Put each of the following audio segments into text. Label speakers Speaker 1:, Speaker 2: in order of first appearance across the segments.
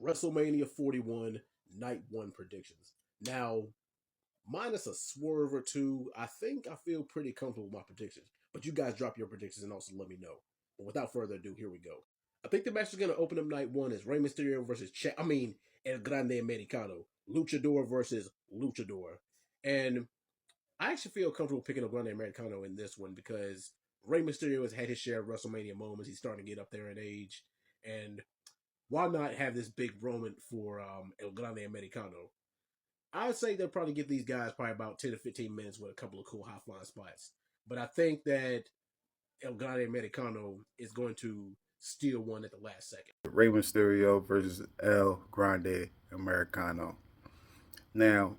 Speaker 1: WrestleMania 41 Night 1 predictions. Now, minus a swerve or two, I think I feel pretty comfortable with my predictions. But you guys drop your predictions and also let me know. But without further ado, here we go. I think the match is going to open up night one is Rey Mysterio versus El Grande Americano. Luchador versus Luchador. And I actually feel comfortable picking El Grande Americano in this one because Rey Mysterio has had his share of WrestleMania moments. He's starting to get up there in age. And why not have this big moment for El Grande Americano? I would say they'll probably give these guys probably about 10 to 15 minutes with a couple of cool high flying spots. But I think that El Grande Americano is going to steal one at the last second.
Speaker 2: Rey Mysterio versus El Grande Americano. Now,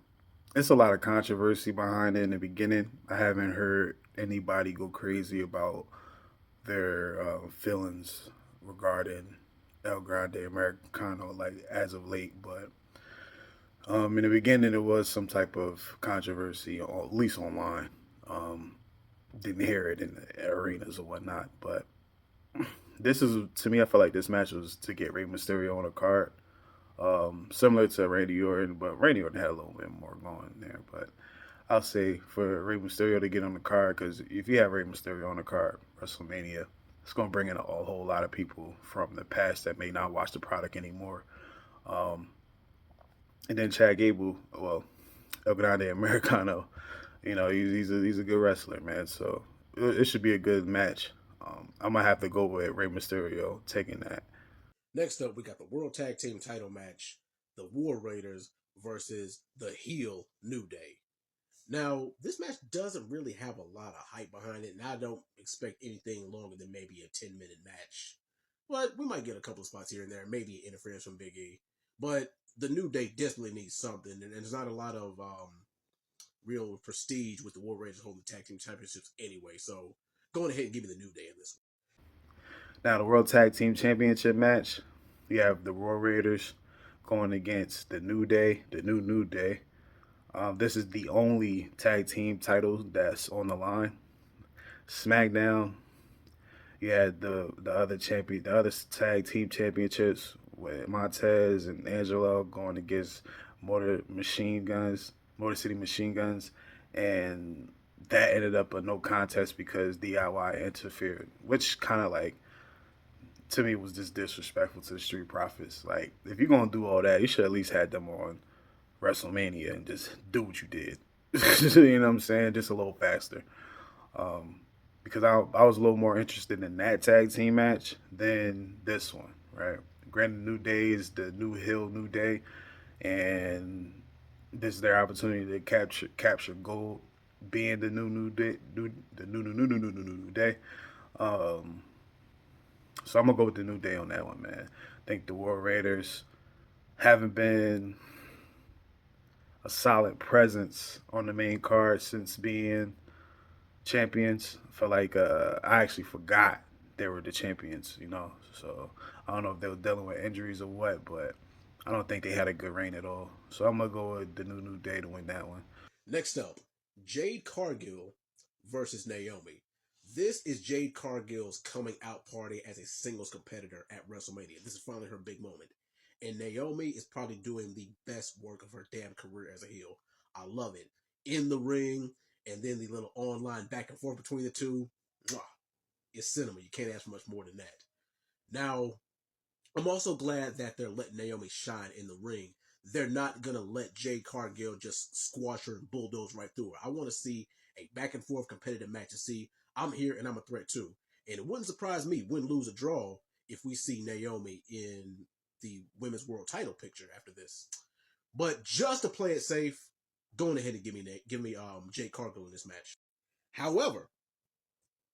Speaker 2: it's a lot of controversy behind it in the beginning. I haven't heard anybody go crazy about their feelings regarding El Grande Americano like as of late, but in the beginning there was some type of controversy, or at least online. Um, didn't hear it in the arenas or whatnot, but this is to me. I feel like this match was to get Rey Mysterio on a card, similar to Randy Orton, but Randy Orton had a little bit more going there. But I'll say for Rey Mysterio to get on the card, because if you have Rey Mysterio on the card, WrestleMania, it's going to bring in a whole lot of people from the past that may not watch the product anymore. Um, and then Chad Gable, well, El Grande Americano, he's a good wrestler, man. So it should be a good match. I'm gonna have to go with Rey Mysterio taking that.
Speaker 1: Next up, we got the World Tag Team title match, the War Raiders versus the heel New Day. Now, this match doesn't really have a lot of hype behind it, and I don't expect anything longer than maybe a 10-minute match. But we might get a couple of spots here and there, maybe interference from Big E. But the New Day desperately needs something, and there's not a lot of real prestige with the War Raiders holding the tag team championships anyway. So go on ahead and give me the New Day in this
Speaker 2: Now the World Tag Team Championship match, we have the Raw Raiders going against the New Day, the New Day. This is the only tag team title that's on the line. SmackDown, you had the other tag team championships with Montez and Angelo going against Motor City Machine Guns, and that ended up a no contest because DIY interfered, which kind of like to me was just disrespectful to the Street Profits. Like, if you're gonna do all that, you should at least had them on WrestleMania and just do what you did. You know what I'm saying? Just a little faster. Um, because I was a little more interested in that tag team match than this one, right? Granted, New Day is the new Hill New Day, and this is their opportunity to capture gold, being the new day, new day. Um, so I'm gonna go with the New Day on that one, man. I think the War Raiders haven't been a solid presence on the main card since being champions. I feel like I actually forgot they were the champions, So I don't know if they were dealing with injuries or what, but I don't think they had a good reign at all. So I'm gonna go with the New Day to win that one.
Speaker 1: Next up, Jade Cargill versus Naomi. This is Jade Cargill's coming out party as a singles competitor at WrestleMania. This is finally her big moment. And Naomi is probably doing the best work of her damn career as a heel. I love it. In the ring, and then the little online back and forth between the two. Mwah, it's cinema. You can't ask for much more than that. Now, I'm also glad that they're letting Naomi shine in the ring. They're not going to let Jade Cargill just squash her and bulldoze right through her. I want to see a back and forth competitive match to see I'm here and I'm a threat too. And it wouldn't surprise me, win, lose, or draw, if we see Naomi in the women's world title picture after this. But just to play it safe, go on ahead and give me Jade Cargill in this match. However,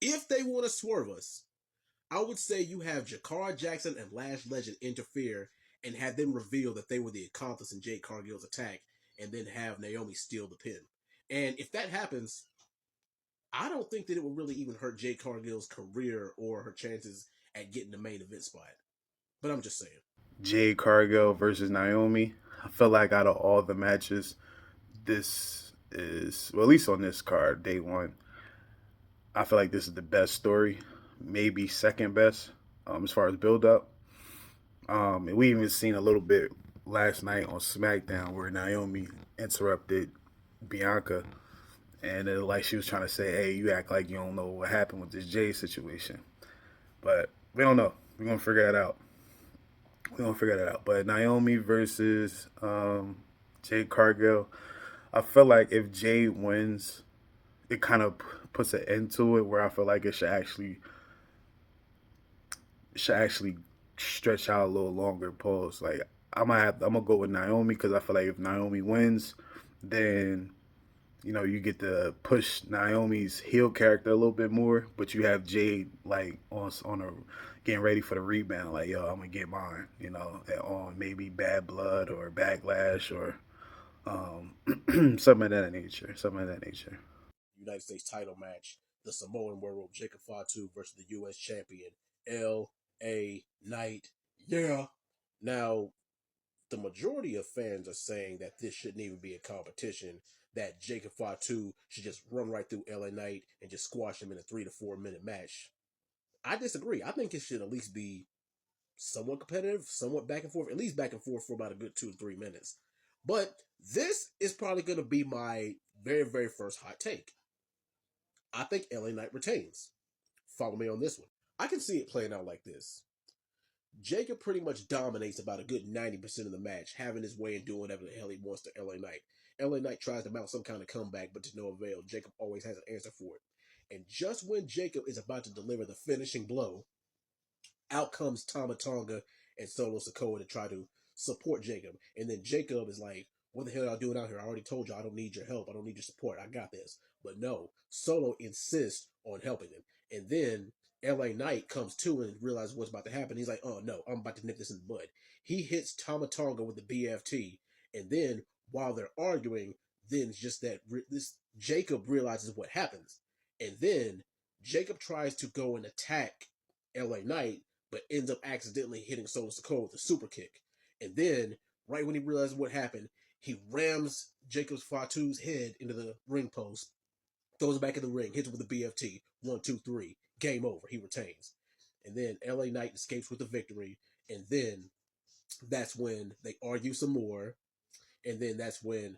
Speaker 1: if they want to swerve us, I would say you have Jakara Jackson and Lash Legend interfere and have them reveal that they were the accomplice in Jade Cargill's attack, and then have Naomi steal the pin. And if that happens, I don't think that it will really even hurt Jade Cargill's career or her chances at getting the main event spot. But I'm just saying.
Speaker 2: Jade Cargill versus Naomi. I feel like out of all the matches, this is, well, at least on this card, day one, I feel like this is the best story, maybe second best as far as build up. And we even seen a little bit last night on SmackDown where Naomi interrupted Bianca, and like she was trying to say, "Hey, you act like you don't know what happened with this Jade situation," but we don't know. We're gonna figure that out. We're gonna figure that out. But Naomi versus Jade Cargill, I feel like if Jade wins, it kind of puts an end to it. Where I feel like it should actually stretch out a little longer. Pause. Like I'm gonna go with Naomi because I feel like if Naomi wins, then you get to push Naomi's heel character a little bit more, but you have Jade like on a getting ready for the rebound. Like yo, I'm gonna get mine. On maybe Bad Blood or Backlash or something of that nature. Something of that nature.
Speaker 1: United States title match, the Samoan Werewolf Jacob Fatu versus the U.S. champion L.A. Knight. Yeah. Now, the majority of fans are saying that this shouldn't even be a competition, that Jacob Fatu should just run right through LA Knight and just squash him in a 3 to 4 minute match. I disagree. I think it should at least be somewhat competitive, somewhat back and forth, at least back and forth for about a good 2 to 3 minutes. But this is probably going to be my very, very first hot take. I think LA Knight retains. Follow me on this one. I can see it playing out like this. Jacob pretty much dominates about a good 90% of the match, having his way and doing whatever the hell he wants to LA Knight. LA Knight tries to mount some kind of comeback, but to no avail. Jacob always has an answer for it. And just when Jacob is about to deliver the finishing blow, out comes Tama Tonga and Solo Sikoa to try to support Jacob. And then Jacob is like, what the hell are y'all doing out here? I already told you I don't need your help. I don't need your support. I got this. But no, Solo insists on helping him. And then LA Knight comes to and realizes what's about to happen. He's like, oh no, I'm about to nip this in the bud. He hits Tama Tonga with the BFT. And then while they're arguing, then it's just that this Jacob realizes what happens. And then Jacob tries to go and attack LA Knight, but ends up accidentally hitting Solo Sikoa with a super kick. And then, right when he realizes what happened, he rams Jacob's Fatu's head into the ring post, throws it back in the ring, hits it with a BFT. 1, 2, 3. Game over. He retains. And then LA Knight escapes with the victory. And then that's when they argue some more. And then that's when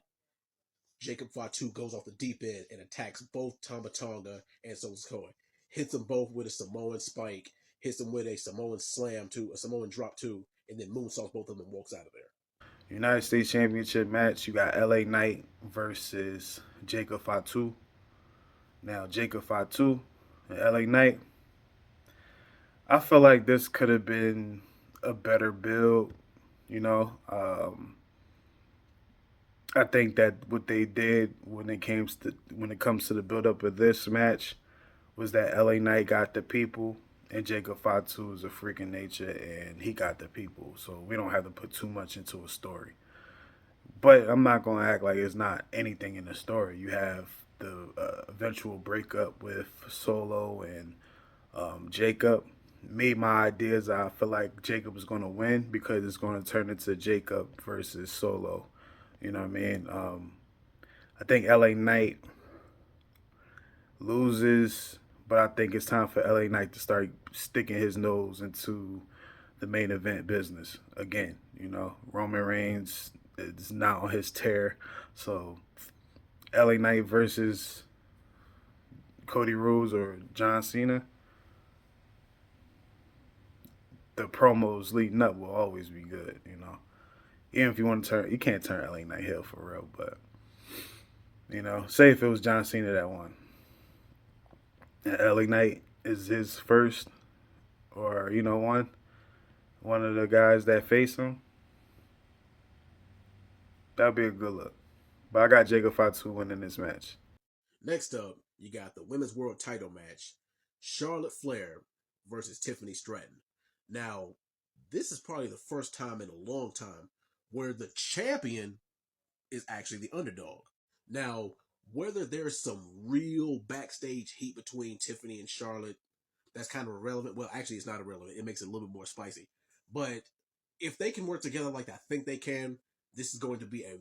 Speaker 1: Jacob Fatu goes off the deep end and attacks both Tama Tonga and Solo Sikoa. Hits them both with a Samoan spike, hits them with a Samoan slam too, a Samoan drop too, and then moonsaults both of them and walks out of there.
Speaker 2: United States Championship match. You got LA Knight versus Jacob Fatu. Now Jacob Fatu and LA Knight. I feel like this could have been a better build. You know, I think that what they did when it comes to the build up of this match was that LA Knight got the people and Jacob Fatu is a freaking nature and he got the people. So we don't have to put too much into a story. But I'm not gonna act like it's not anything in the story. You have the eventual breakup with Solo and Jacob. Me, my ideas, I feel like Jacob is gonna win because it's gonna turn into Jacob versus Solo. You know what I mean? I think LA Knight loses, but I think it's time for LA Knight to start sticking his nose into the main event business again. Roman Reigns is not on his tear, so LA Knight versus Cody Rhodes or John Cena, the promos leading up will always be good. Even if you want to you can't turn LA Knight heel for real, but say if it was John Cena that won, and LA Knight is his first, or one of the guys that face him, that'd be a good look. But I got Jacob Fatu winning this match.
Speaker 1: Next up, you got the Women's World Title match, Charlotte Flair versus Tiffany Stratton. Now, this is probably the first time in a long time where the champion is actually the underdog. Now, whether there's some real backstage heat between Tiffany and Charlotte, that's kind of irrelevant. Well, actually, it's not irrelevant. It makes it a little bit more spicy. But if they can work together like I think they can, this is going to be a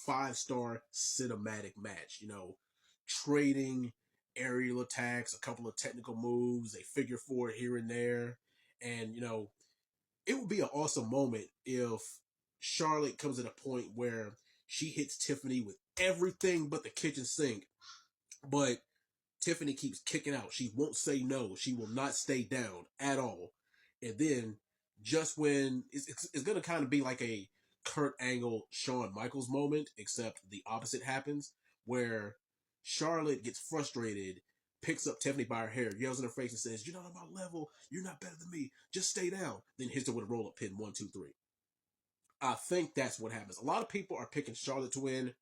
Speaker 1: 5-star cinematic match. Trading aerial attacks, a couple of technical moves, a figure four here and there. And, It would be an awesome moment if Charlotte comes at a point where she hits Tiffany with everything but the kitchen sink, but Tiffany keeps kicking out. She won't say no. She will not stay down at all. And then, just when it's going to kind of be like a Kurt Angle, Shawn Michaels moment, except the opposite happens, where Charlotte gets frustrated, picks up Tiffany by her hair, yells in her face, and says, "You're not on my level. You're not better than me. Just stay down." Then hits her with a roll up pin, 1, 2, 3. I think that's what happens. A lot of people are picking Charlotte to win.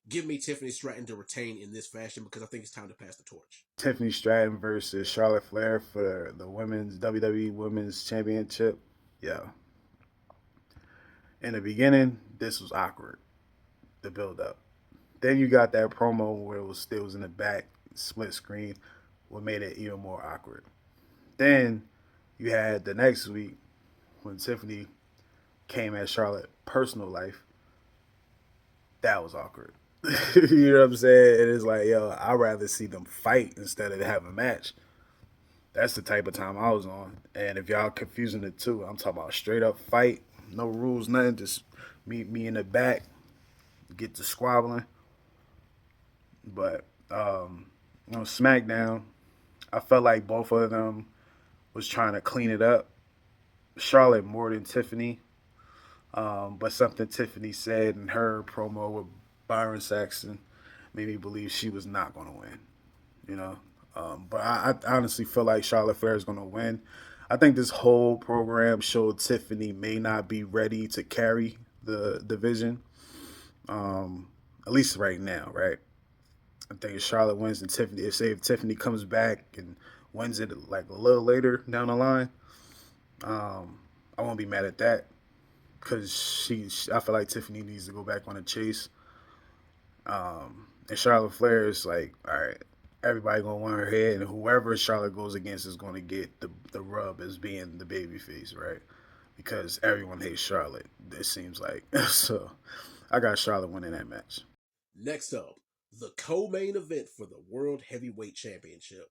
Speaker 1: Give me Tiffany Stratton to retain in this fashion because I think it's time to pass the torch.
Speaker 2: Tiffany Stratton versus Charlotte Flair for the women's WWE Women's Championship. Yeah. In the beginning, this was awkward. The build up. Then you got that promo where it was still in the back, split screen, what made it even more awkward. Then you had the next week when Tiffany came at Charlotte personal life. That was awkward. You know what I'm saying? It is like, yo, I'd rather see them fight instead of have a match. That's the type of time I was on. And if y'all confusing the two, I'm talking about straight up fight, no rules, nothing. Just meet me in the back, get to squabbling. But SmackDown, I felt like both of them was trying to clean it up. Charlotte more than Tiffany, but something Tiffany said in her promo with Byron Saxton made me believe she was not going to win. You know, but I honestly feel like Charlotte Flair is going to win. I think this whole program showed Tiffany may not be ready to carry the division, at least right now, right? I think if Charlotte wins and Tiffany, if Tiffany comes back and wins it like a little later down the line, I won't be mad at that because I feel like Tiffany needs to go back on a chase. And Charlotte Flair is like, all right, everybody gonna want her head, and whoever Charlotte goes against is gonna get the rub as being the baby face, right? Because everyone hates Charlotte. It seems like so. I got Charlotte winning that match.
Speaker 1: Next up, the co-main event for the World Heavyweight Championship.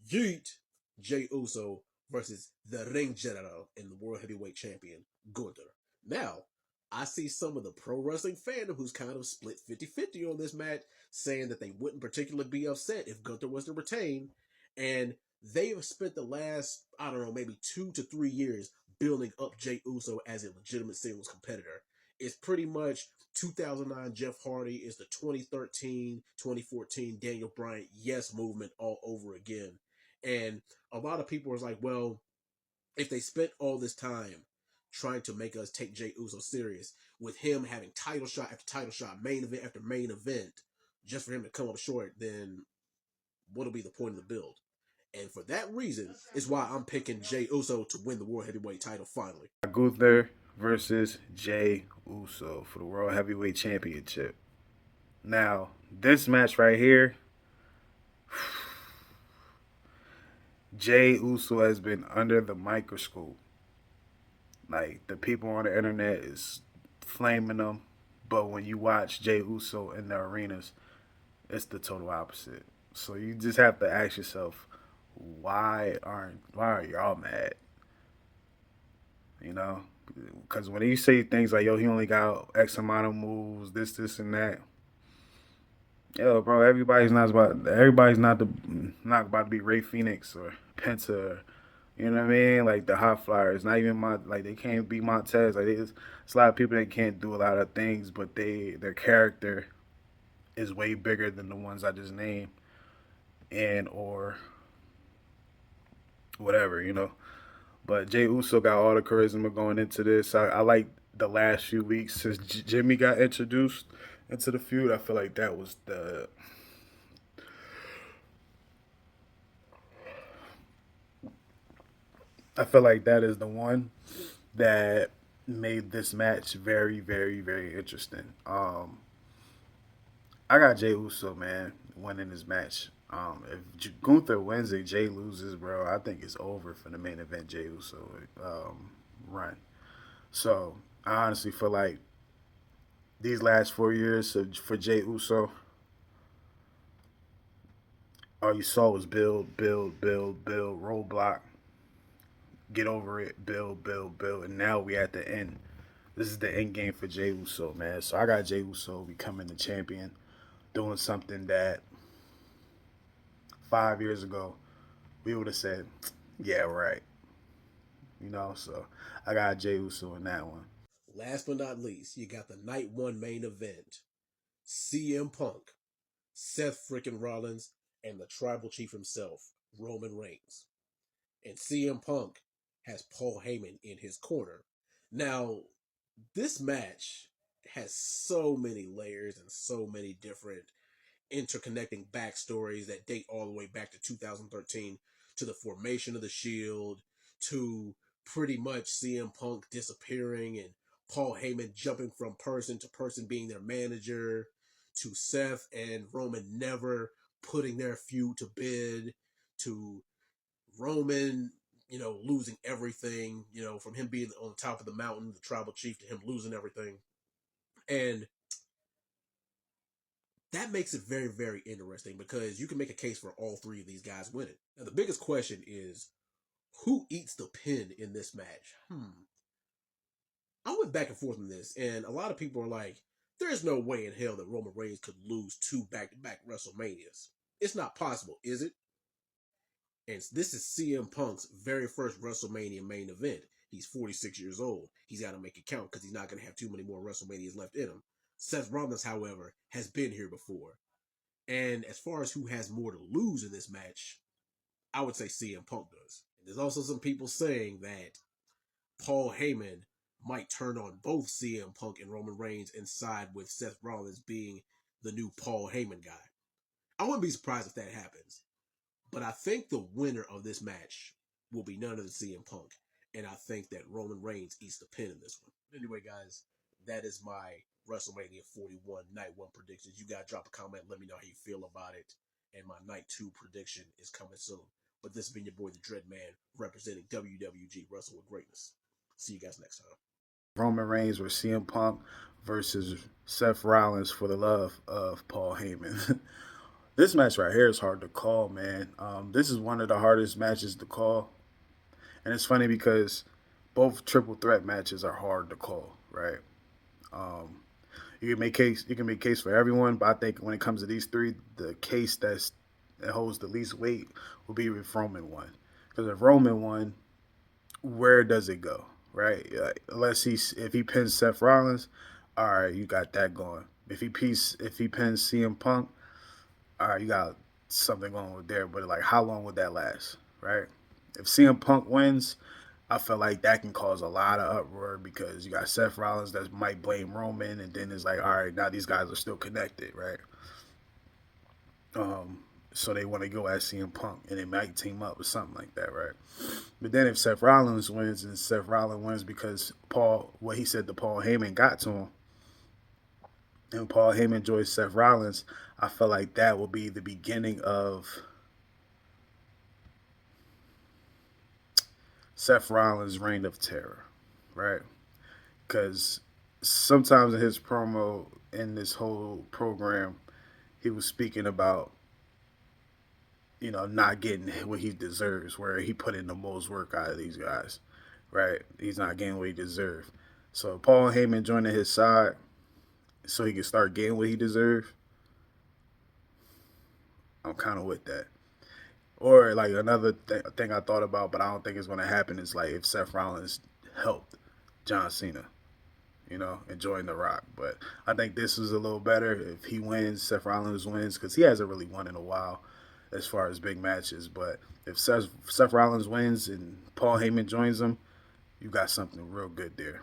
Speaker 1: Yeet, Jey Uso versus the Ring General and the World Heavyweight Champion, Gunther. Now, I see some of the pro wrestling fandom who's kind of split 50-50 on this match, saying that they wouldn't particularly be upset if Gunther was to retain. And they've spent the last, I don't know, maybe 2 to 3 years building up Jey Uso as a legitimate singles competitor. It's pretty much 2009 Jeff Hardy is the 2013, 2014 Daniel Bryan yes movement all over again. And a lot of people are like, well, if they spent all this time trying to make us take Jey Uso serious, with him having title shot after title shot, main event after main event, just for him to come up short, then what'll be the point of the build? And for that reason is why I'm picking Jey Uso to win the World Heavyweight title finally.
Speaker 2: Gunther versus Jey Uso for the World Heavyweight Championship. Now, this match right here, Jey Uso has been under the microscope. Like, the people on the internet is flaming him, but when you watch Jey Uso in the arenas, it's the total opposite. So you just have to ask yourself, why are y'all mad? You know, because when you say things like, "Yo, he only got X amount of moves, this, and that," yo, bro, everybody's not about to be Ray Phoenix or Penta. You know what I mean? Like the Hot Flyers, not even they can't be Montez. Like it's a lot of people that can't do a lot of things, but their character is way bigger than the ones I just named, and or whatever, you know. But Jey Uso got all the charisma going into this. I like the last few weeks since Jimmy got introduced into the feud. I feel like that was I feel like that is the one that made this match very, very, very interesting. I got Jey Uso, man, winning this match. If Gunther wins and Jey loses, bro, I think it's over for the main event Jey Uso run. So I honestly feel like these last 4 years for Jey Uso, all you saw was build, build, build, build, roadblock. get over it, build, build, build, and now we at the end. This is the end game for Jey Uso, man. So I got Jey Uso becoming the champion, doing something that 5 years ago we would have said, yeah, right. So I got Jey Uso in that one.
Speaker 1: Last but not least, you got the night one main event: CM Punk, Seth freaking Rollins, and the tribal chief himself, Roman Reigns. And CM Punk has Paul Heyman in his corner. Now, this match has so many layers and so many different interconnecting backstories that date all the way back to 2013, to the formation of the Shield, to pretty much CM Punk disappearing and Paul Heyman jumping from person to person being their manager, to Seth and Roman never putting their feud to bed, to Roman, losing everything, from him being on top of the mountain, the tribal chief, to him losing everything. And that makes it very, very interesting because you can make a case for all three of these guys winning. Now, the biggest question is who eats the pin in this match? I went back and forth on this, and a lot of people are like, there's no way in hell that Roman Reigns could lose two back to back WrestleManias. It's not possible, is it? And this is CM Punk's very first WrestleMania main event. He's 46 years old. He's got to make it count because he's not going to have too many more WrestleManias left in him. Seth Rollins, however, has been here before. And as far as who has more to lose in this match, I would say CM Punk does. And there's also some people saying that Paul Heyman might turn on both CM Punk and Roman Reigns and side with Seth Rollins being the new Paul Heyman guy. I wouldn't be surprised if that happens. But I think the winner of this match will be none other than CM Punk. And I think that Roman Reigns eats the pin in this one. Anyway, guys, that is my WrestleMania 41 Night 1 predictions. You guys drop a comment. Let me know how you feel about it. And my Night 2 prediction is coming soon. But this has been your boy, the Dread Man, representing WWG Wrestle with Greatness. See you guys next time.
Speaker 2: Roman Reigns or CM Punk versus Seth Rollins for the love of Paul Heyman. This match right here is hard to call, man. This is one of the hardest matches to call, and it's funny because both triple threat matches are hard to call, right? Um, you can make case for everyone, but I think when it comes to these three, the case that holds the least weight will be if Roman won. Because if Roman won, where does it go, right? Unless if he pins Seth Rollins, all right, you got that going. If he pins CM Punk, all right, you got something going with there. But like, how long would that last, right? If CM Punk wins, I feel like that can cause a lot of uproar because you got Seth Rollins that might blame Roman, and then it's like, all right, now these guys are still connected, right? Um, so they want to go at CM Punk, and they might team up or something like that, right? But then if Seth Rollins wins, and Seth Rollins wins because what he said to Paul Heyman got to him, and Paul Heyman joins Seth Rollins, I feel like that will be the beginning of Seth Rollins' reign of terror, right? Because sometimes in his promo in this whole program, he was speaking about not getting what he deserves, where he put in the most work out of these guys, right? He's not getting what he deserves. So Paul Heyman joining his side so he can start getting what he deserves. I'm kind of with that. Or like another thing I thought about, but I don't think it's going to happen is like if Seth Rollins helped John Cena, and joined The Rock. But I think this is a little better if he wins, Seth Rollins wins, because he hasn't really won in a while as far as big matches. But if Seth Rollins wins and Paul Heyman joins him, you got something real good there.